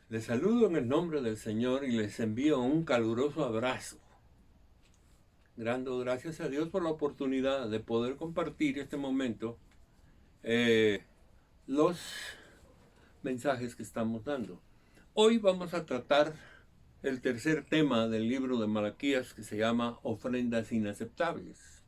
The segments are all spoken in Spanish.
Les saludo en el nombre del Señor y les envío un caluroso abrazo. Dando gracias a Dios por la oportunidad de poder compartir este momento los mensajes que estamos dando. Hoy vamos a tratar el tercer tema del libro de Malaquías, que se llama Ofrendas Inaceptables.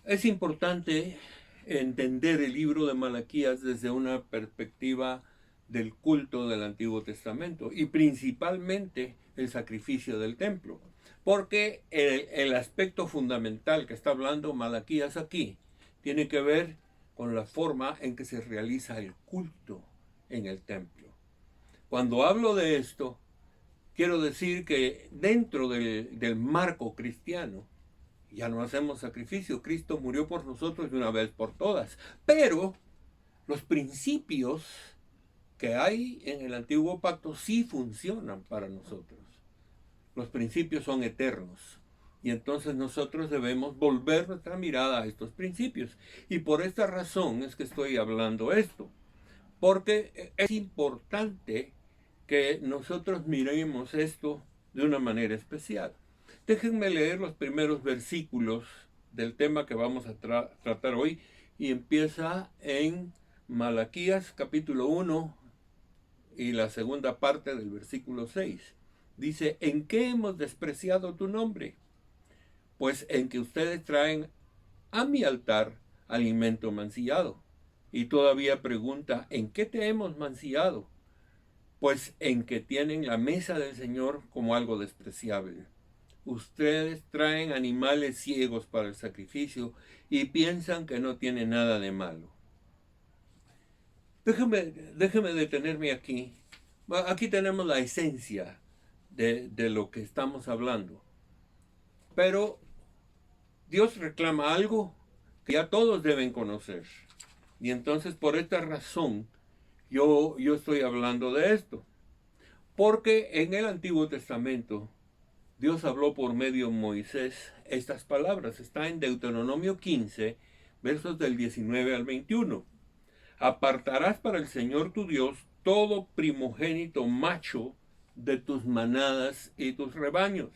Es importante entender el libro de Malaquías desde una perspectiva del culto del Antiguo Testamento y principalmente el sacrificio del templo, porque el aspecto fundamental que está hablando Malaquías aquí tiene que ver con la forma en que se realiza el culto en el templo. Cuando hablo de esto, quiero decir que dentro del marco cristiano ya no hacemos sacrificio. Cristo murió por nosotros de una vez por todas. Pero los principios que hay en el antiguo pacto sí funcionan para nosotros. Los principios son eternos. Y entonces nosotros debemos volver nuestra mirada a estos principios. Y por esta razón es que estoy hablando esto. Porque es importante que nosotros miremos esto de una manera especial. Déjenme leer los primeros versículos del tema que vamos a tratar hoy y empieza en Malaquías capítulo 1 y la segunda parte del versículo 6. Dice, ¿en qué hemos despreciado tu nombre? Pues en que ustedes traen a mi altar alimento mancillado. Y todavía pregunta, ¿en qué te hemos mancillado? Pues en que tienen la mesa del Señor como algo despreciable. Ustedes traen animales ciegos para el sacrificio y piensan que no tiene nada de malo. Déjeme detenerme aquí. Aquí tenemos la esencia de lo que estamos hablando. Pero Dios reclama algo que ya todos deben conocer. Y entonces por esta razón yo estoy hablando de esto. Porque en el Antiguo Testamento Dios habló por medio de Moisés estas palabras. Está en Deuteronomio 15, versos del 19 al 21. Apartarás para el Señor tu Dios todo primogénito macho de tus manadas y tus rebaños.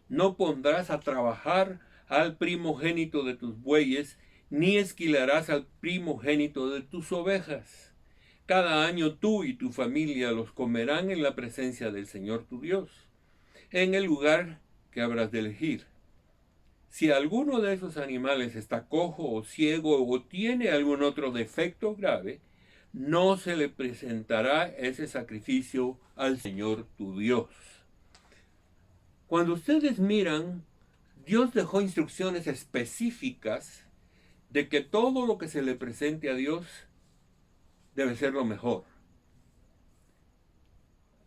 No pondrás a trabajar al primogénito de tus bueyes, ni esquilarás al primogénito de tus ovejas. Cada año tú y tu familia los comerán en la presencia del Señor tu Dios, en el lugar que habrás de elegir. Si alguno de esos animales está cojo o ciego o tiene algún otro defecto grave, no se le presentará ese sacrificio al Señor tu Dios. Cuando ustedes miran, Dios dejó instrucciones específicas de que todo lo que se le presente a Dios debe ser lo mejor.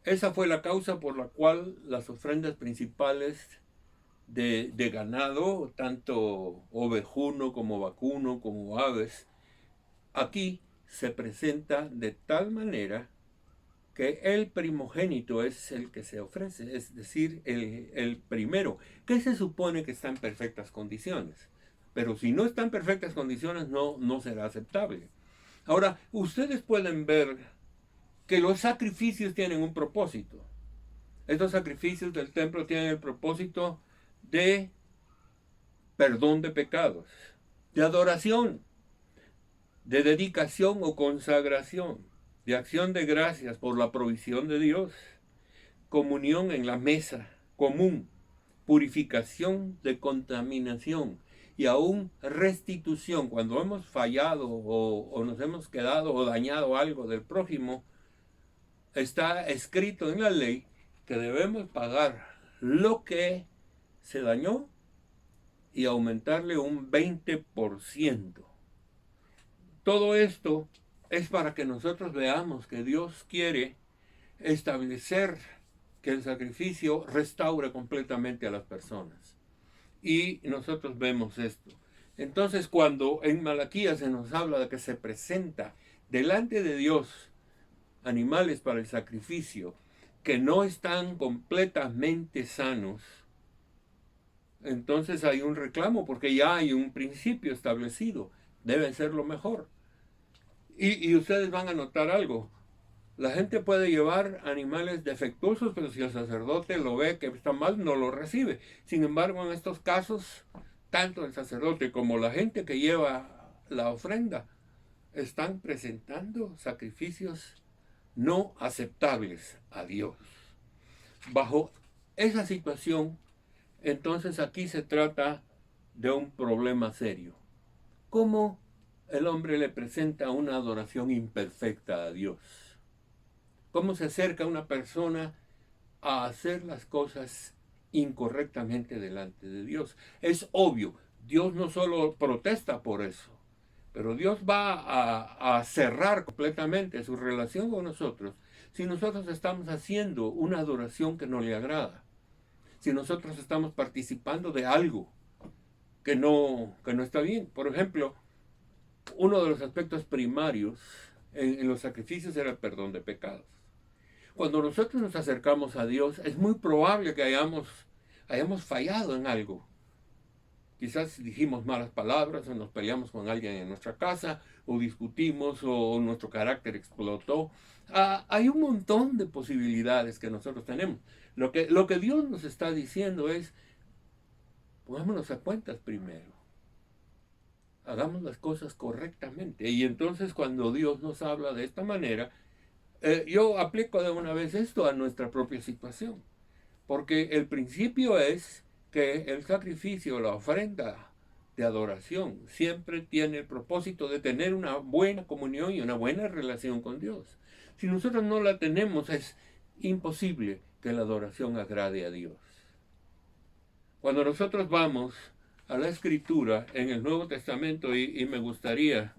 Esa fue la causa por la cual las ofrendas principales de ganado, tanto ovejuno como vacuno, como aves, aquí se presenta de tal manera que el primogénito es el que se ofrece, es decir, el primero, que se supone que está en perfectas condiciones. Pero si no está en perfectas condiciones, no será aceptable. Ahora, ustedes pueden ver que los sacrificios tienen un propósito. Estos sacrificios del templo tienen el propósito de perdón de pecados, de adoración, de dedicación o consagración, de acción de gracias por la provisión de Dios, comunión en la mesa común, purificación de contaminación y aún restitución. Cuando hemos fallado o nos hemos quedado o dañado algo del prójimo, está escrito en la ley que debemos pagar lo que se dañó y aumentarle un 20%. Todo esto es para que nosotros veamos que Dios quiere establecer que el sacrificio restaure completamente a las personas. Y nosotros vemos esto. Entonces, cuando en Malaquías se nos habla de que se presenta delante de Dios animales para el sacrificio que no están completamente sanos, entonces hay un reclamo porque ya hay un principio establecido. Deben ser lo mejor. Y ustedes van a notar algo. La gente puede llevar animales defectuosos, pero si el sacerdote lo ve que está mal, no lo recibe. Sin embargo, en estos casos, tanto el sacerdote como la gente que lleva la ofrenda están presentando sacrificios no aceptables a Dios. Bajo esa situación, entonces aquí se trata de un problema serio. ¿Cómo el hombre le presenta una adoración imperfecta a Dios? ¿Cómo se acerca una persona a hacer las cosas incorrectamente delante de Dios? Es obvio, Dios no solo protesta por eso, pero Dios va a cerrar completamente su relación con nosotros si nosotros estamos haciendo una adoración que no le agrada, si nosotros estamos participando de algo que no está bien. Por ejemplo, uno de los aspectos primarios en los sacrificios era el perdón de pecados. Cuando nosotros nos acercamos a Dios, es muy probable que hayamos fallado en algo. Quizás dijimos malas palabras, o nos peleamos con alguien en nuestra casa, o discutimos, o nuestro carácter explotó. Hay un montón de posibilidades que nosotros tenemos. Lo que Dios nos está diciendo es, pongámonos a cuentas primero. Hagamos las cosas correctamente. Y entonces cuando Dios nos habla de esta manera, yo aplico de una vez esto a nuestra propia situación. Porque el principio es que el sacrificio, la ofrenda de adoración, siempre tiene el propósito de tener una buena comunión y una buena relación con Dios. Si nosotros no la tenemos, es imposible que la adoración agrade a Dios. Cuando nosotros vamos a la Escritura en el Nuevo Testamento, y me gustaría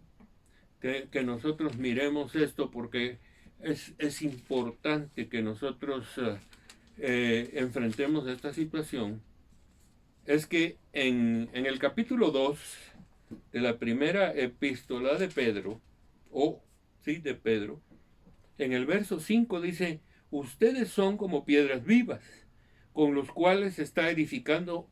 que nosotros miremos esto porque es importante que nosotros enfrentemos esta situación, es que en el capítulo 2 de la primera epístola de Pedro, de Pedro, en el verso 5 dice, ustedes son como piedras vivas, con los cuales se está edificando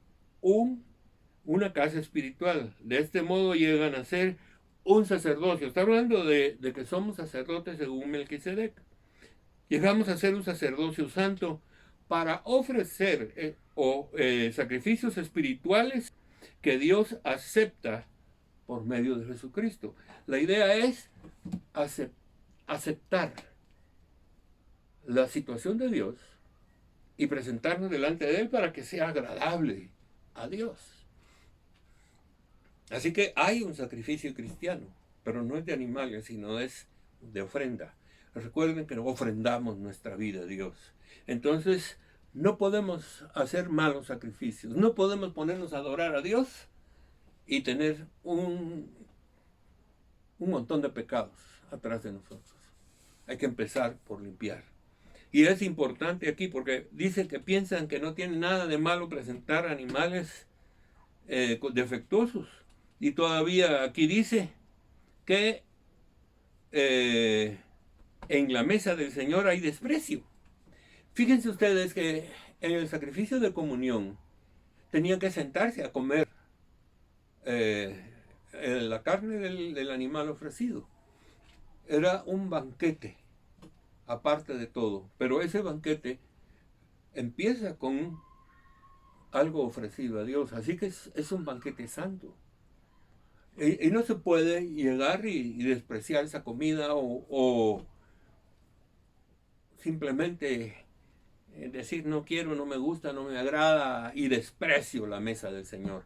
una casa espiritual. De este modo llegan a ser un sacerdocio. Está hablando de que somos sacerdotes según Melquisedec. Llegamos a ser un sacerdocio santo para ofrecer sacrificios espirituales que Dios acepta por medio de Jesucristo. La idea es aceptar la situación de Dios y presentarnos delante de Él para que sea agradable a Dios. Así que hay un sacrificio cristiano, pero no es de animales, sino es de ofrenda. Recuerden que ofrendamos nuestra vida a Dios. Entonces, no podemos hacer malos sacrificios. No podemos ponernos a adorar a Dios y tener un montón de pecados atrás de nosotros. Hay que empezar por limpiar. Y es importante aquí porque dice que piensan que no tiene nada de malo presentar animales defectuosos. Y todavía aquí dice que en la mesa del Señor hay desprecio. Fíjense ustedes que en el sacrificio de comunión tenían que sentarse a comer la carne del animal ofrecido. Era un banquete, aparte de todo. Pero ese banquete empieza con algo ofrecido a Dios. Así que es un banquete santo. Y no se puede llegar y despreciar esa comida o simplemente decir no quiero, no me gusta, no me agrada y desprecio la mesa del Señor.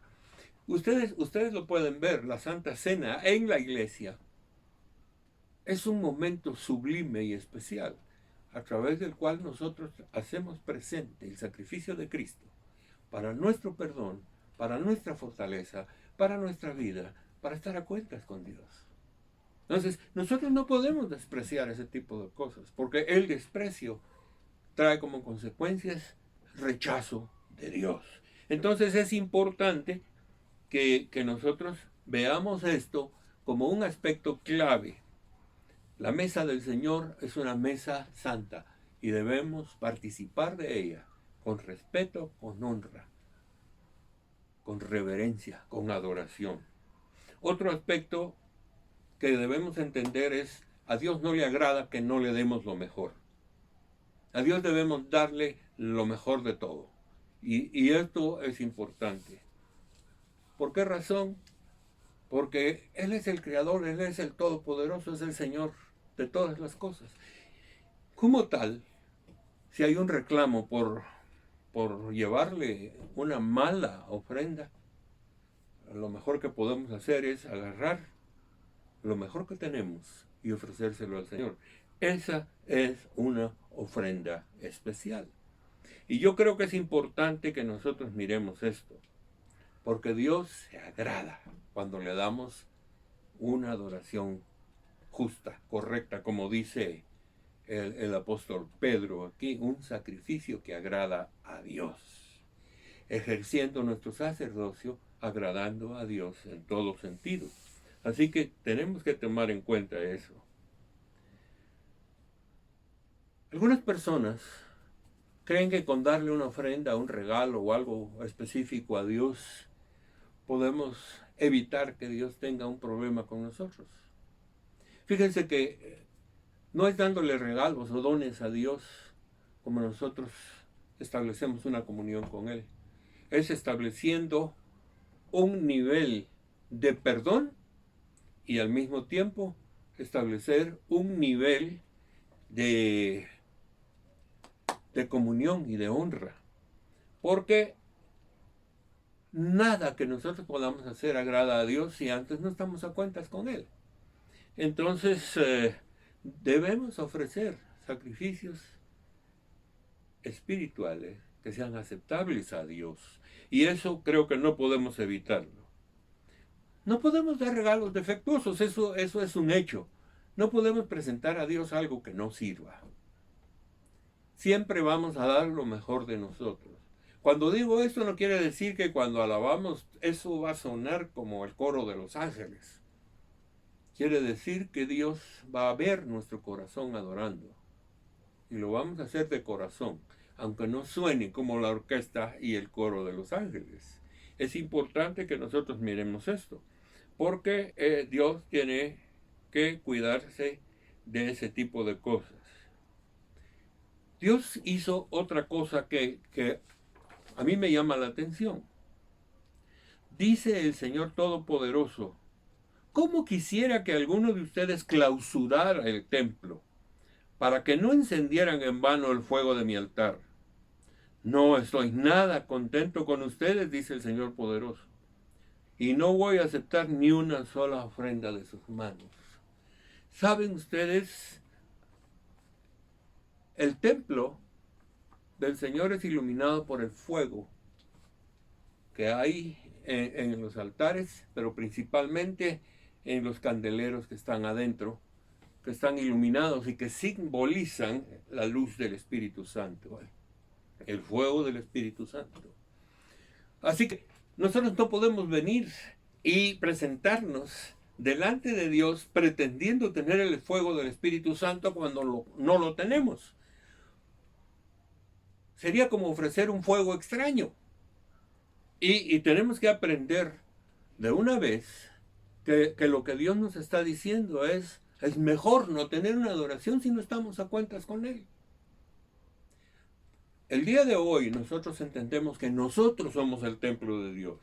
Ustedes lo pueden ver, la Santa Cena en la iglesia es un momento sublime y especial a través del cual nosotros hacemos presente el sacrificio de Cristo para nuestro perdón, para nuestra fortaleza, para nuestra vida, para estar a cuentas con Dios. Entonces, nosotros no podemos despreciar ese tipo de cosas, porque el desprecio trae como consecuencias rechazo de Dios. Entonces es importante que nosotros veamos esto como un aspecto clave. La mesa del Señor es una mesa santa y debemos participar de ella con respeto, con honra, con reverencia, con adoración. Otro aspecto que debemos entender es a Dios no le agrada que no le demos lo mejor. A Dios debemos darle lo mejor de todo. Y esto es importante. ¿Por qué razón? Porque Él es el Creador, Él es el Todopoderoso, es el Señor de todas las cosas. Como tal, si hay un reclamo por llevarle una mala ofrenda, lo mejor que podemos hacer es agarrar lo mejor que tenemos y ofrecérselo al Señor. Esa es una ofrenda especial. Y yo creo que es importante que nosotros miremos esto, porque Dios se agrada cuando le damos una adoración justa, correcta, como dice el apóstol Pedro aquí, un sacrificio que agrada a Dios, ejerciendo nuestro sacerdocio, agradando a Dios en todo sentido. Así que tenemos que tomar en cuenta eso. Algunas personas creen que con darle una ofrenda, un regalo o algo específico a Dios, podemos evitar que Dios tenga un problema con nosotros. Fíjense que no es dándole regalos o dones a Dios como nosotros establecemos una comunión con Él. Es estableciendo un nivel de perdón y al mismo tiempo establecer un nivel de comunión y de honra. Porque nada que nosotros podamos hacer agrada a Dios si antes no estamos a cuentas con Él. Entonces debemos ofrecer sacrificios espirituales que sean aceptables a Dios. Y eso creo que no podemos evitarlo. No podemos dar regalos defectuosos, eso es un hecho. No podemos presentar a Dios algo que no sirva. Siempre vamos a dar lo mejor de nosotros. Cuando digo esto no quiere decir que cuando alabamos eso va a sonar como el coro de los ángeles. Quiere decir que Dios va a ver nuestro corazón adorando. Y lo vamos a hacer de corazón, aunque no suene como la orquesta y el coro de los ángeles. Es importante que nosotros miremos esto, porque Dios tiene que cuidarse de ese tipo de cosas. Dios hizo otra cosa que a mí me llama la atención. Dice el Señor Todopoderoso: ¿cómo quisiera que alguno de ustedes clausurara el templo para que no encendieran en vano el fuego de mi altar? No estoy nada contento con ustedes, dice el Señor Poderoso, y no voy a aceptar ni una sola ofrenda de sus manos. ¿Saben ustedes? El templo del Señor es iluminado por el fuego que hay en los altares, pero principalmente en los candeleros que están adentro, que están iluminados y que simbolizan la luz del Espíritu Santo, el fuego del Espíritu Santo. Así que nosotros no podemos venir y presentarnos delante de Dios pretendiendo tener el fuego del Espíritu Santo cuando no lo tenemos. Sería como ofrecer un fuego extraño. Y tenemos que aprender de una vez que lo que Dios nos está diciendo es mejor no tener una adoración si no estamos a cuentas con Él. El día de hoy nosotros entendemos que nosotros somos el templo de Dios.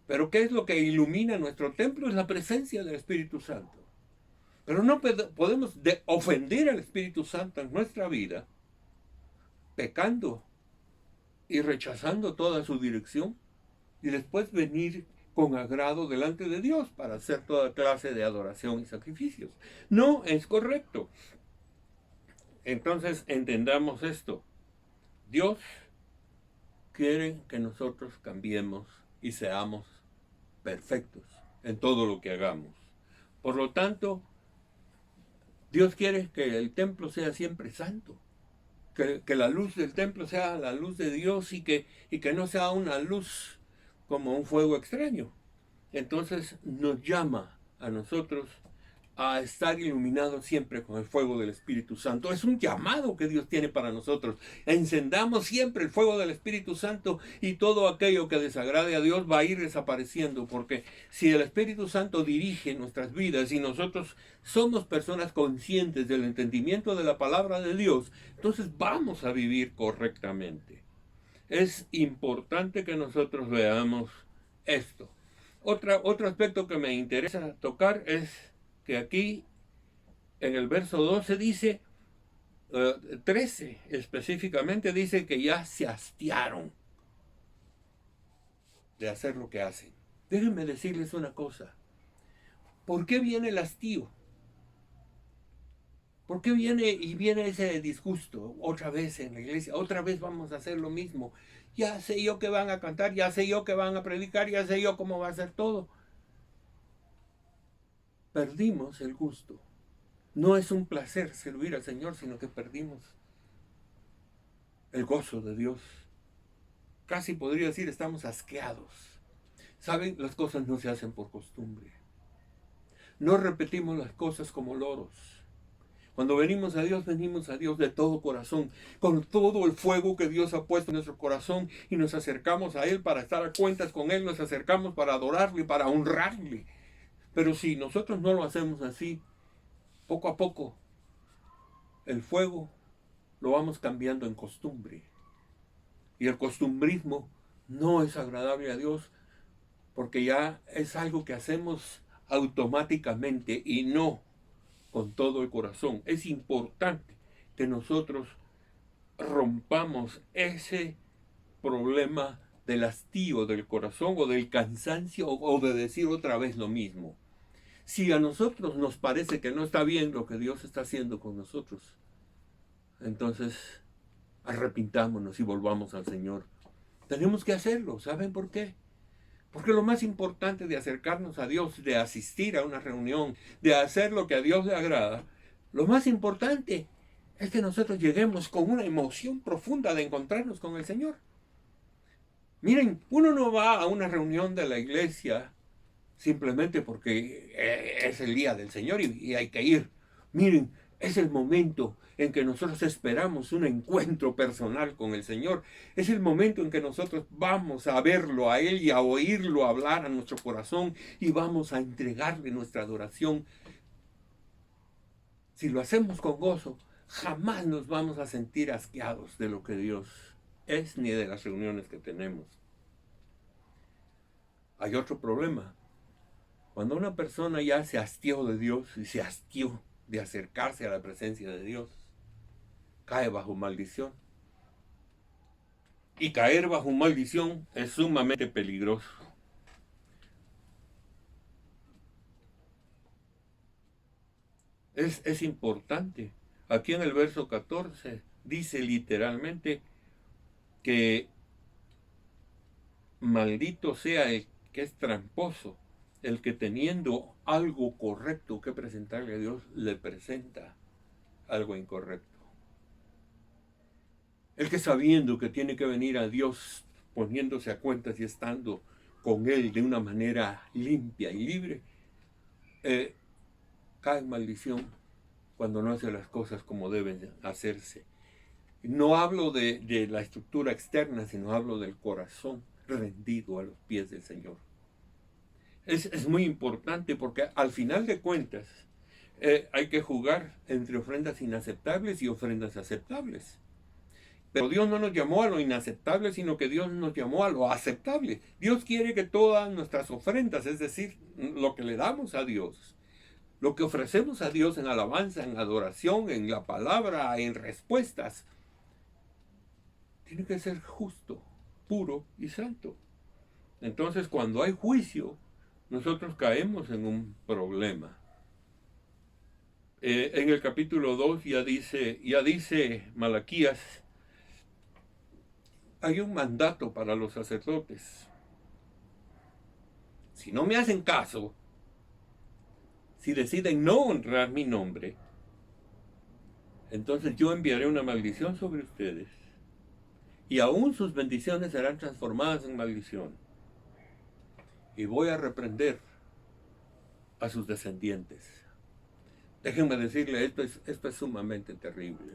Pero ¿qué es lo que ilumina nuestro templo? Es la presencia del Espíritu Santo. Pero no podemos ofender al Espíritu Santo en nuestra vida pecando y rechazando toda su dirección y después venir con agrado delante de Dios para hacer toda clase de adoración y sacrificios. No es correcto. Entonces entendamos esto. Dios quiere que nosotros cambiemos y seamos perfectos en todo lo que hagamos. Por lo tanto, Dios quiere que el templo sea siempre santo. Que la luz del templo sea la luz de Dios y que no sea una luz como un fuego extraño. Entonces nos llama a nosotros a estar iluminados siempre con el fuego del Espíritu Santo. Es un llamado que Dios tiene para nosotros. Encendamos siempre el fuego del Espíritu Santo y todo aquello que desagrade a Dios va a ir desapareciendo, porque si el Espíritu Santo dirige nuestras vidas y nosotros somos personas conscientes del entendimiento de la palabra de Dios, entonces vamos a vivir correctamente. Es importante que nosotros veamos esto. Otro aspecto que me interesa tocar es que aquí en el verso 12 dice, 13 específicamente, dice que ya se hastiaron de hacer lo que hacen. Déjenme decirles una cosa. ¿Por qué viene el hastío? ¿Por qué viene ese disgusto otra vez en la iglesia? Otra vez vamos a hacer lo mismo. Ya sé yo que van a cantar, ya sé yo que van a predicar, ya sé yo cómo va a ser todo. Perdimos el gusto. No es un placer servir al Señor, sino que perdimos el gozo de Dios. Casi podría decir, estamos asqueados. ¿Saben? Las cosas no se hacen por costumbre. No repetimos las cosas como loros. Cuando venimos a Dios de todo corazón, con todo el fuego que Dios ha puesto en nuestro corazón, y nos acercamos a Él para estar a cuentas con Él, nos acercamos para adorarle, para honrarle. Pero si nosotros no lo hacemos así, poco a poco, el fuego lo vamos cambiando en costumbre. Y el costumbrismo no es agradable a Dios, porque ya es algo que hacemos automáticamente y no con todo el corazón. Es importante que nosotros rompamos ese problema del hastío del corazón o del cansancio o de decir otra vez lo mismo. Si a nosotros nos parece que no está bien lo que Dios está haciendo con nosotros, entonces arrepintámonos y volvamos al Señor. Tenemos que hacerlo. ¿Saben por qué? Porque lo más importante de acercarnos a Dios, de asistir a una reunión, de hacer lo que a Dios le agrada, lo más importante es que nosotros lleguemos con una emoción profunda de encontrarnos con el Señor. Miren, uno no va a una reunión de la iglesia simplemente porque es el día del Señor y hay que ir. Miren, es el momento en que nosotros esperamos un encuentro personal con el Señor. Es el momento en que nosotros vamos a verlo a Él y a oírlo hablar a nuestro corazón y vamos a entregarle nuestra adoración. Si lo hacemos con gozo, jamás nos vamos a sentir asqueados de lo que Dios es ni de las reuniones que tenemos. Hay otro problema. Cuando una persona ya se hastió de Dios y se hastió de acercarse a la presencia de Dios, cae bajo maldición. Y caer bajo maldición es sumamente peligroso. Es importante. Aquí en el verso 14 dice literalmente que maldito sea el que es tramposo, el que teniendo algo correcto que presentarle a Dios, le presenta algo incorrecto. El que sabiendo que tiene que venir a Dios poniéndose a cuentas y estando con Él de una manera limpia y libre, cae en maldición cuando no hace las cosas como deben hacerse. No hablo de la estructura externa, sino hablo del corazón rendido a los pies del Señor. Es muy importante porque al final de cuentas hay que jugar entre ofrendas inaceptables y ofrendas aceptables. Pero Dios no nos llamó a lo inaceptable, sino que Dios nos llamó a lo aceptable. Dios quiere que todas nuestras ofrendas, es decir, lo que le damos a Dios, lo que ofrecemos a Dios en alabanza, en adoración, en la palabra, en respuestas, tiene que ser justo, puro y santo. Entonces, cuando hay juicio, nosotros caemos en un problema. En el capítulo 2 ya dice Malaquías, hay un mandato para los sacerdotes. Si no me hacen caso, si deciden no honrar mi nombre, entonces yo enviaré una maldición sobre ustedes. Y aún sus bendiciones serán transformadas en maldición. Y voy a reprender a sus descendientes. Déjenme decirle, esto es sumamente terrible.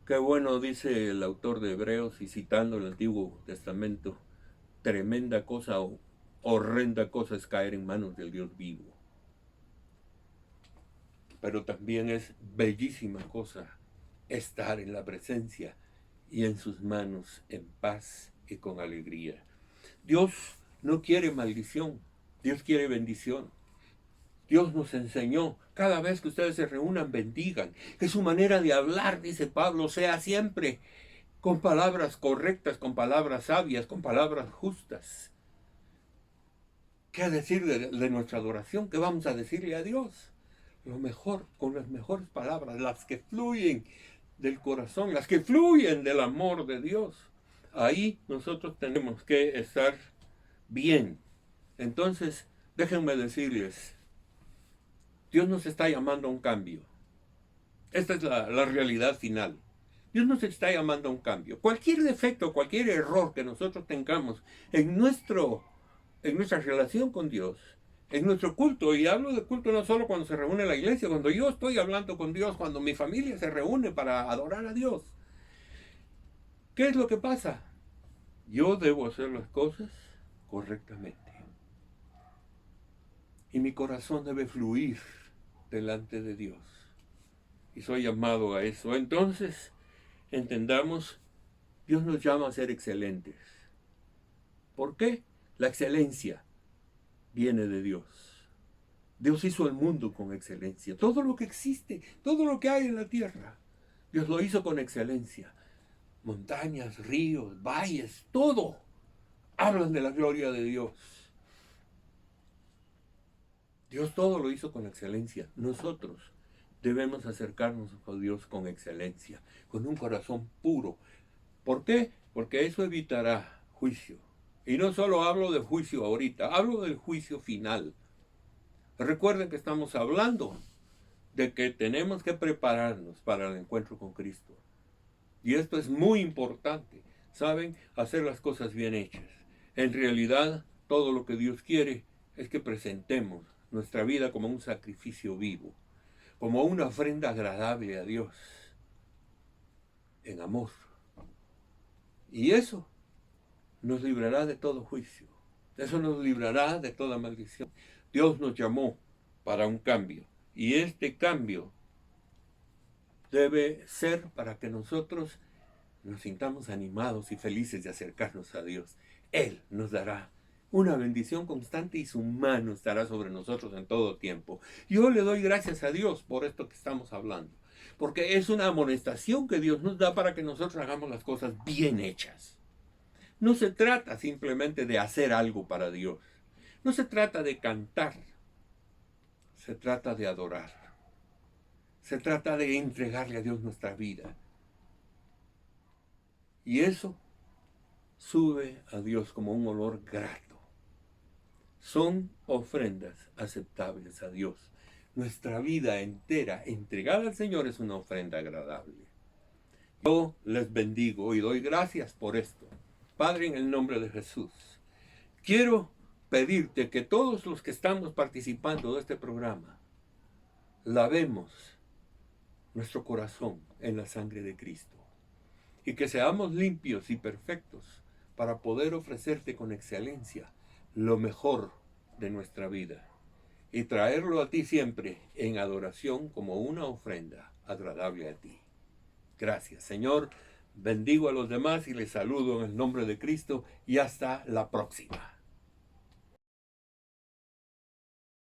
Qué bueno, dice el autor de Hebreos, y citando el Antiguo Testamento, tremenda cosa o horrenda cosa es caer en manos del Dios vivo. Pero también es bellísima cosa estar en la presencia y en sus manos en paz y con alegría. Dios no quiere maldición, Dios quiere bendición. Dios nos enseñó, cada vez que ustedes se reúnan, bendigan, que su manera de hablar, dice Pablo, sea siempre con palabras correctas, con palabras sabias, con palabras justas. ¿Qué decir de nuestra adoración? ¿Qué vamos a decirle a Dios? Lo mejor, con las mejores palabras, las que fluyen del corazón, las que fluyen del amor de Dios. Ahí nosotros tenemos que estar bien. Entonces, déjenme decirles, Dios nos está llamando a un cambio. Esta es la realidad final. Dios nos está llamando a un cambio. Cualquier defecto, cualquier error que nosotros tengamos en nuestra relación con Dios, en nuestro culto, y hablo de culto no solo cuando se reúne la iglesia, cuando yo estoy hablando con Dios, cuando mi familia se reúne para adorar a Dios. ¿Qué es lo que pasa? Yo debo hacer las cosas correctamente. Y mi corazón debe fluir delante de Dios. Y soy llamado a eso. Entonces, entendamos, Dios nos llama a ser excelentes. ¿Por qué? La excelencia viene de Dios. Dios hizo el mundo con excelencia. Todo lo que existe, todo lo que hay en la tierra, Dios lo hizo con excelencia. Montañas, ríos, valles, todo hablan de la gloria de Dios. Dios todo lo hizo con excelencia. Nosotros debemos acercarnos a Dios con excelencia, con un corazón puro. ¿Por qué? Porque eso evitará juicio. Y no solo hablo de juicio ahorita, hablo del juicio final. Recuerden que estamos hablando de que tenemos que prepararnos para el encuentro con Cristo. Y esto es muy importante, ¿saben? Hacer las cosas bien hechas. En realidad, todo lo que Dios quiere es que presentemos nuestra vida como un sacrificio vivo, como una ofrenda agradable a Dios, en amor. Y eso nos librará de todo juicio. Eso nos librará de toda maldición. Dios nos llamó para un cambio. Y este cambio debe ser para que nosotros nos sintamos animados y felices de acercarnos a Dios. Él nos dará una bendición constante y su mano estará sobre nosotros en todo tiempo. Yo le doy gracias a Dios por esto que estamos hablando, porque es una amonestación que Dios nos da para que nosotros hagamos las cosas bien hechas. No se trata simplemente de hacer algo para Dios. No se trata de cantar. Se trata de adorar. Se trata de entregarle a Dios nuestra vida. Y eso sube a Dios como un olor grato. Son ofrendas aceptables a Dios. Nuestra vida entera entregada al Señor es una ofrenda agradable. Yo les bendigo y doy gracias por esto. Padre, en el nombre de Jesús, quiero pedirte que todos los que estamos participando de este programa lavemos nuestro corazón en la sangre de Cristo y que seamos limpios y perfectos para poder ofrecerte con excelencia lo mejor de nuestra vida y traerlo a ti siempre en adoración como una ofrenda agradable a ti. Gracias, Señor. Bendigo a los demás y les saludo en el nombre de Cristo y hasta la próxima.